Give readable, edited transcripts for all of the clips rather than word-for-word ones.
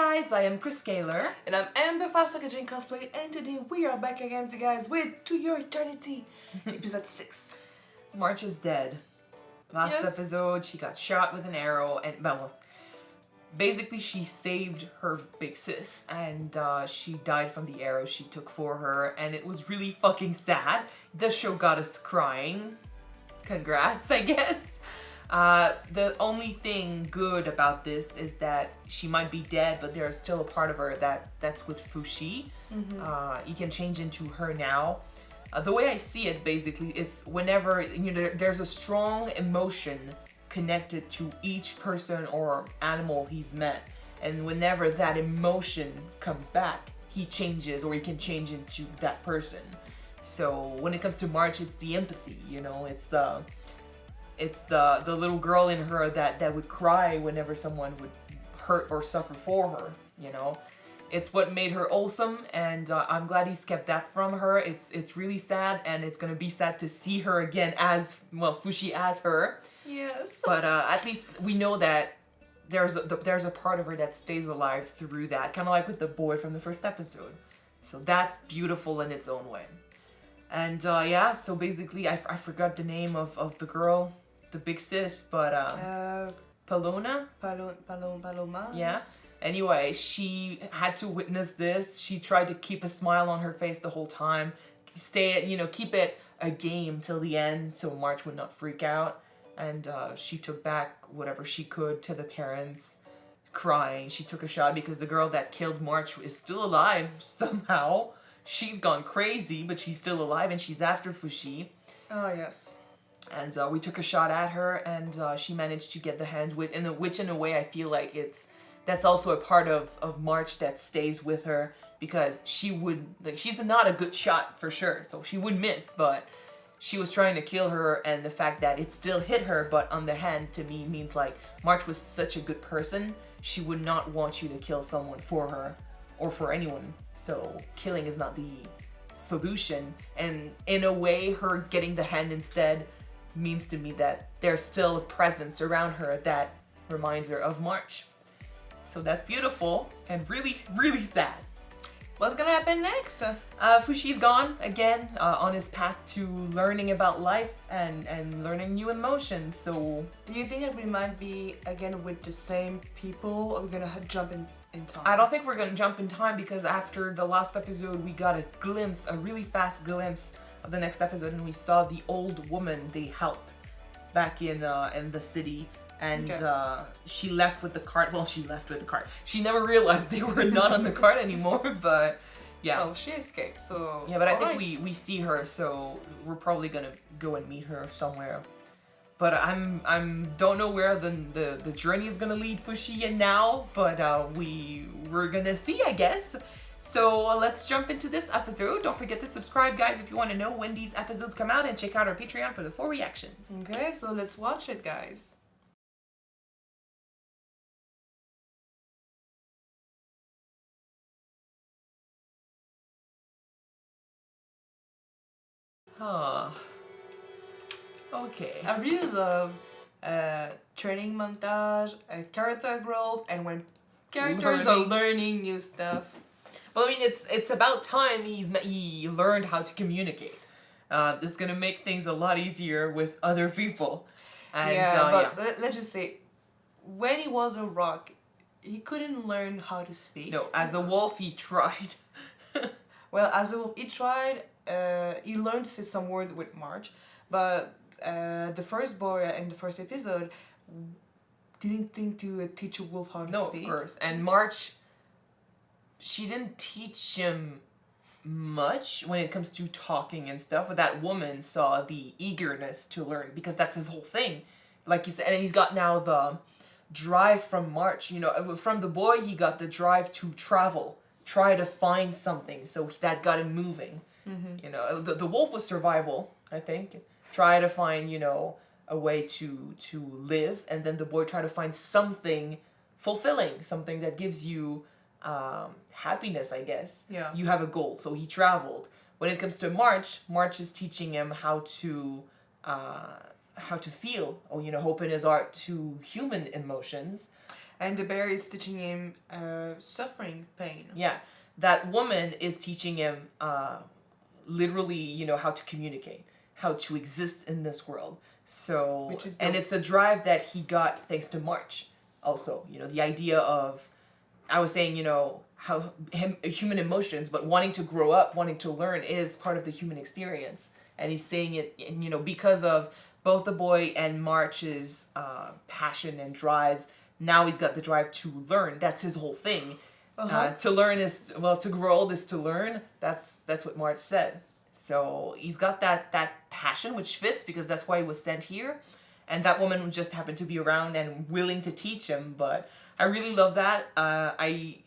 guys, I am Chris Kaler. And I'm Amber Fast Jane Cosplay, and today we are back again, guys, with To Your Eternity, episode 6. March is dead. Last episode, she got shot with an arrow, and well, basically she saved her big sis, and she died from the arrow she took for her, and it was really fucking sad. The show got us crying. Congrats, I guess. The only thing good about this is that she might be dead, but there's still a part of her that's with Fushi. You can change into her now. The way I see it, basically, it's whenever there's a strong emotion connected to each person or animal he's met, and whenever that emotion comes back, he changes, or he can change into that person. So when it comes to March, it's the empathy. It's the little girl in her that would cry whenever someone would hurt or suffer for her, It's what made her awesome, and I'm glad he's kept that from her. It's really sad, and it's gonna be sad to see her again as, Fushi as her. Yes. But at least we know that there's a part of her that stays alive through that, kind of like with the boy from the first episode. So that's beautiful in its own way. And so basically I forgot the name of the girl. The big sis, but Paloma? Paloma. Yeah. Anyway, she had to witness this. She tried to keep a smile on her face the whole time. Keep it a game till the end so March would not freak out. And she took back whatever she could to the parents, crying. She took a shot because the girl that killed March is still alive somehow. She's gone crazy, but she's still alive, and she's after Fushi. Oh, yes. And we took a shot at her, and she managed to get the hand which in a way I feel like that's also a part of March that stays with her, because she's not a good shot for sure, so she would miss, but she was trying to kill her, and the fact that it still hit her but on the hand to me means like March was such a good person, she would not want you to kill someone for her or for anyone, so killing is not the solution. And in a way, her getting the hand instead means to me that there's still a presence around her that reminds her of March. So that's beautiful and really, really sad. What's gonna happen next? Fushi's gone again on his path to learning about life and learning new emotions. So do you think that we might be again with the same people, or we're gonna jump in time? I don't think we're gonna jump in time, because after the last episode we got a really fast glimpse of the next episode, and we saw the old woman they helped back in the city, and she left with the cart. Well, she left with the cart. She never realized they were not on the cart anymore, but yeah. Well, she escaped, so yeah. But I think we see her, so we're probably gonna go and meet her somewhere. But I'm don't know where the journey is gonna lead Fushi and now, but we're gonna see, I guess. So let's jump into this episode. Don't forget to subscribe, guys, if you want to know when these episodes come out, and check out our Patreon for the full reactions. Okay, so let's watch it, guys. Okay. I really love training montage, character growth, and when characters are learning new stuff. Well, I mean, it's about time he learned how to communicate. It's gonna make things a lot easier with other people. And, let's just say, when he was a rock, he couldn't learn how to speak. No, as a wolf, he tried. Well, as a wolf, he tried. He learned to say some words with March, but the first boy in the first episode didn't think to teach a wolf how to speak. No, of course. And March, she didn't teach him much when it comes to talking and stuff, but that woman saw the eagerness to learn, because that's his whole thing. Like he said, and he's got now the drive from March, from the boy he got the drive to travel, try to find something, so that got him moving. The wolf was survival, I think. Try to find, a way to live, and then the boy tried to find something fulfilling, something that gives you happiness, I guess. Yeah. You have a goal, so he traveled. When it comes to March is teaching him how to feel, or hope in his art to human emotions. And the bear is teaching him suffering, pain. Yeah, that woman is teaching him literally, how to communicate, how to exist in this world. So, Which is and dope. it's a drive that he got thanks to March. Also, the idea of, I was saying, how human emotions, but wanting to grow up, wanting to learn is part of the human experience. And he's saying it, because of both the boy and March's passion and drives. Now he's got the drive to learn. That's his whole thing. To learn is, to grow old is to learn. That's what March said. So he's got that passion, which fits because that's why he was sent here. And that woman just happened to be around and willing to teach him. But I really love that.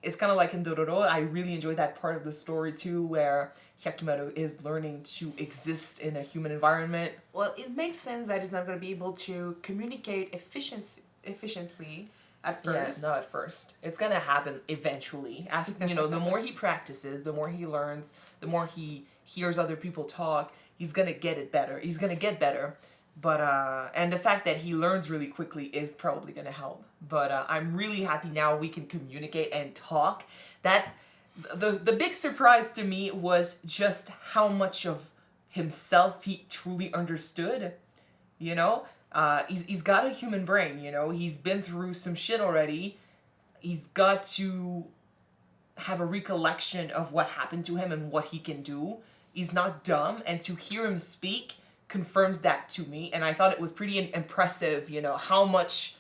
It's kind of like in Dororo. I really enjoy that part of the story too, where Hyakimaru is learning to exist in a human environment. Well, it makes sense that he's not going to be able to communicate efficiently at first. Yeah, not at first. It's gonna happen eventually. As the more he practices, the more he learns, the more he hears other people talk, he's gonna get it better. He's gonna get better. But and the fact that he learns really quickly is probably gonna help. But I'm really happy now we can communicate and talk. That the big surprise to me was just how much of himself he truly understood. He's got a human brain, he's been through some shit already. He's got to have a recollection of what happened to him and what he can do. He's not dumb, and to hear him speak confirms that to me. And I thought it was pretty impressive, how much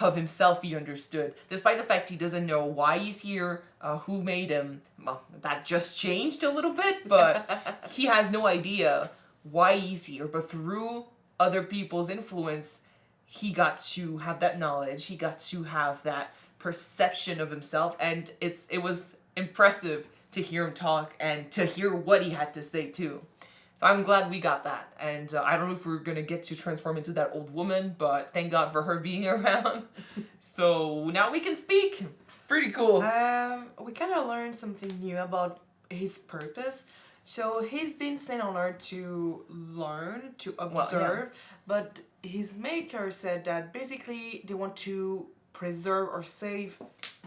of himself he understood, despite the fact he doesn't know why he's here, who made him. Well, that just changed a little bit, but he has no idea why he's here. But through other people's influence, he got to have that knowledge. He got to have that perception of himself, and it was impressive to hear him talk and to hear what he had to say too. So I'm glad we got that, and I don't know if we're gonna get to transform into that old woman, but thank God for her being around. So now we can speak. Pretty cool. We kind of learned something new about his purpose. So he's been sent on Earth to learn, to observe, but his maker said that basically they want to preserve or save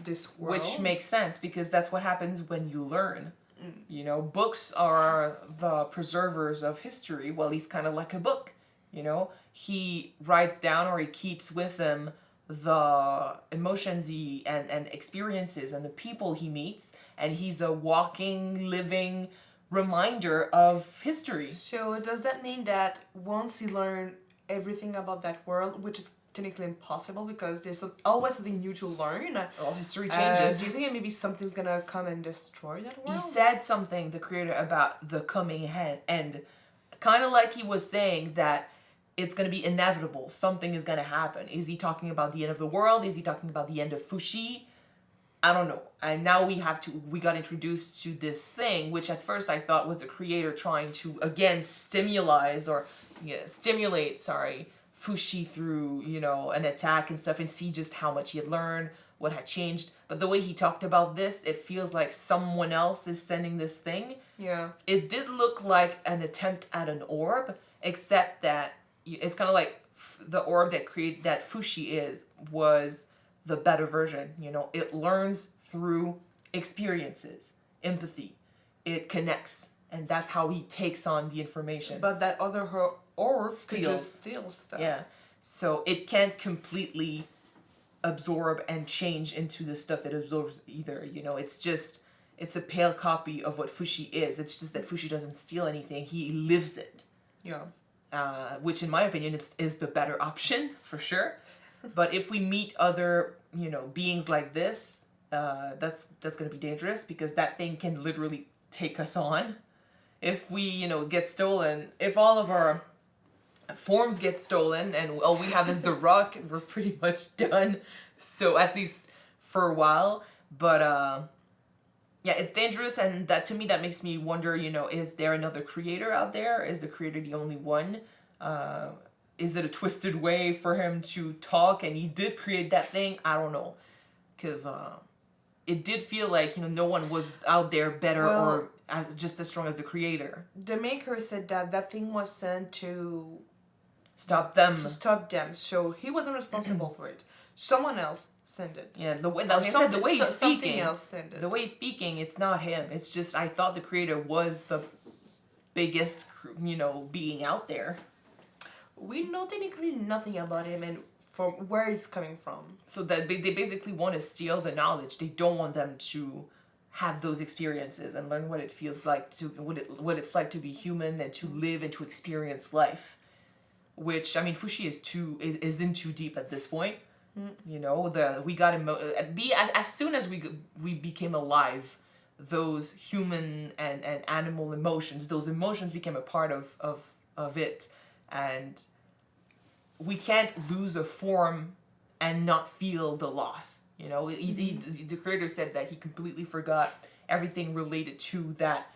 this world. Which makes sense because that's what happens when you learn. Books are the preservers of history. Well, he's kind of like a book, He writes down or he keeps with him the emotions and experiences and the people he meets, and he's a walking, living reminder of history. So does that mean that once he learned everything about that world, which is technically impossible because there's always something new to learn. All history changes. Do you think that maybe something's gonna come and destroy that world? He said something, the creator, about the coming end. Kind of like he was saying that it's going to be inevitable. Something is going to happen. Is he talking about the end of the world? Is he talking about the end of Fushi? I don't know. And now we got introduced to this thing, which at first I thought was the creator trying to, again, stimulate, Fushi through, an attack and stuff, and see just how much he had learned, what had changed. But the way he talked about this, it feels like someone else is sending this thing. Yeah. It did look like an attempt at an orb, except that it's kind of like the orb that Fushi was the better version. It learns through experiences, empathy. It connects, and that's how he takes on the information. But that other orb could Steals. just steal stuff. Yeah. So it can't completely absorb and change into the stuff it absorbs either. It's a pale copy of what Fushi is. It's just that Fushi doesn't steal anything. He lives it. Yeah. Which in my opinion is the better option for sure. But if we meet other, beings like this, that's going to be dangerous because that thing can literally take us on. If we, get stolen, if all of our forms get stolen and all we have is the rock, we're pretty much done. So at least for a while. But yeah, it's dangerous, and that to me that makes me wonder, is there another creator out there? Is the creator the only one? Is it a twisted way for him to talk and he did create that thing? I don't know. Because it did feel like, no one was out there better or just as strong as the creator. The maker said that thing was sent to stop them. So he wasn't responsible for it. Someone else sent it. Yeah, the way, like I said, the way he's Something speaking, else sent it. the way he's speaking, it's not him. It's just I thought the creator was the biggest, being out there. We know technically nothing about him and from where he's coming from. So that they basically want to steal the knowledge. They don't want them to have those experiences and learn what it feels like to what it's like to be human and to live and to experience life. Which I mean, Fushi is in too deep at this point. We got as soon as we became alive, those human and animal emotions, those emotions became a part of it, and we can't lose a form and not feel the loss. The creator said that he completely forgot everything related to that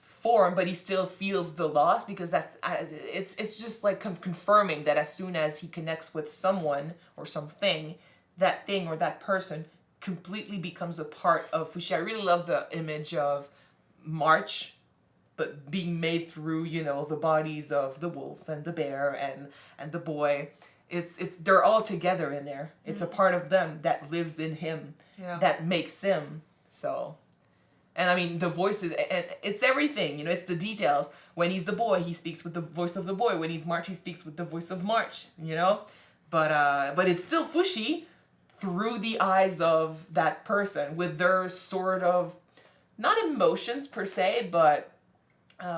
form, but he still feels the loss because it's just like confirming that as soon as he connects with someone or something, that thing or that person completely becomes a part of Fushi. I really love the image of March, but being made through the bodies of the wolf and the bear and the boy. It's they're all together in there. It's a part of them that lives in him, that makes him. So, and I mean the voices, and it's everything. It's the details. When he's the boy, he speaks with the voice of the boy. When he's March, he speaks with the voice of March. But it's still Fushi through the eyes of that person with their sort of not emotions per se, but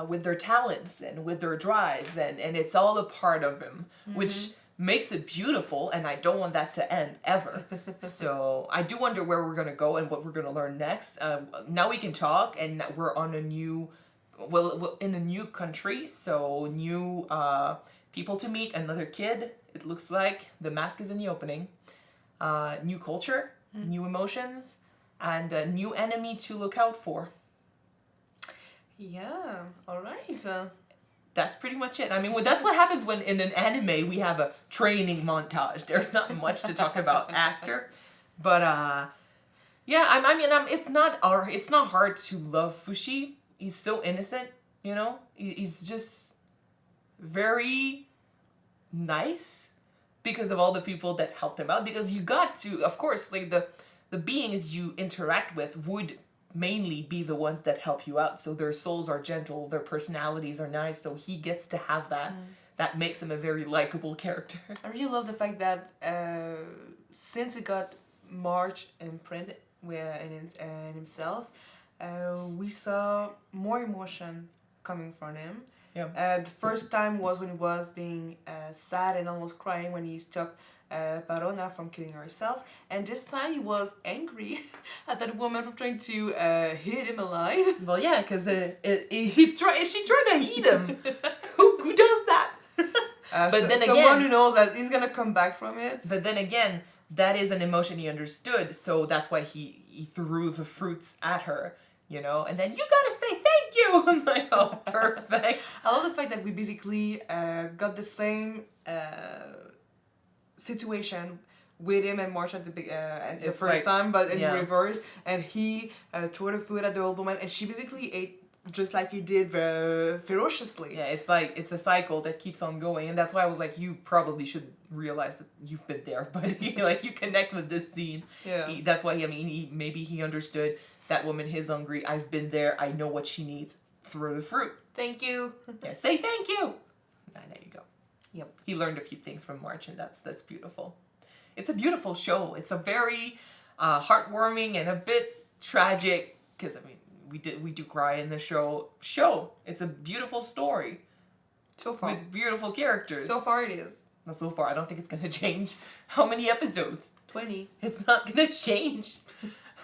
with their talents and with their drives, and it's all a part of him, which makes it beautiful, and I don't want that to end ever. So I do wonder where we're gonna go and what we're gonna learn next. Now we can talk, and we're on in a new country, so new people to meet, another kid. It looks like the mask is in the opening. New culture, new emotions, and a new enemy to look out for. Yeah. All right. So. That's pretty much it. I mean, that's what happens when in an anime we have a training montage. There's not much to talk about after, but it's not hard to love Fushi. He's so innocent, He's just very nice because of all the people that helped him out. Because you got to, of course, like the beings you interact with would mainly be the ones that help you out, so their souls are gentle, their personalities are nice, so he gets to have that. That makes him a very likable character. I really love the fact that since he got March imprint in himself, we saw more emotion coming from him. The first time was when he was being sad and almost crying when he stopped Parona from killing herself, and this time he was angry at that woman for trying to hit him alive. Well, yeah, because is she trying to eat him? who does that? But then someone again, who knows that he's gonna come back from it. But then again, that is an emotion he understood, so that's why he threw the fruits at her. And then you gotta say thank you. I'm like, oh, perfect. I love the fact that we basically got the same situation with him and March at the first time, but in reverse. And he threw the food at the old woman, and she basically ate just like he did ferociously. Yeah, it's like it's a cycle that keeps on going, and that's why I was like, you probably should realize that you've been there, but you connect with this scene. Yeah, that's why maybe he understood that woman is hungry. I've been there. I know what she needs. Throw the fruit. Thank you. Yeah, say thank you. There you go. Yep. He learned a few things from March, and that's beautiful. It's a beautiful show. It's a very heartwarming and a bit tragic, because I mean we do cry in the show. It's a beautiful story. So far. With beautiful characters. So far it is. Not so far. I don't think it's gonna change. How many episodes? 20. It's not gonna change.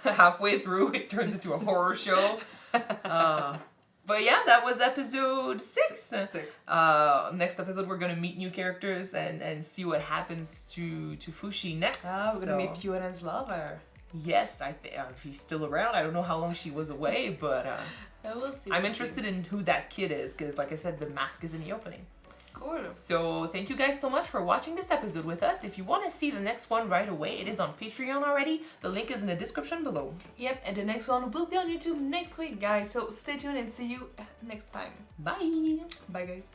Halfway through, it turns into a horror show. But yeah, that was episode 6. 6. Next episode, we're gonna meet new characters and see what happens to Fushi next. We're gonna meet Yuanen's lover. Yes, I think if he's still around. I don't know how long she was away, but we'll see. I'm interested in who that kid is, because like I said, the mask is in the opening. Cool. So thank you guys so much for watching this episode with us. If you want to see the next one right away, it is on Patreon already. The link is in the description below. Yep, and the next one will be on YouTube next week, guys. So stay tuned and see you next time. Bye. Bye, guys.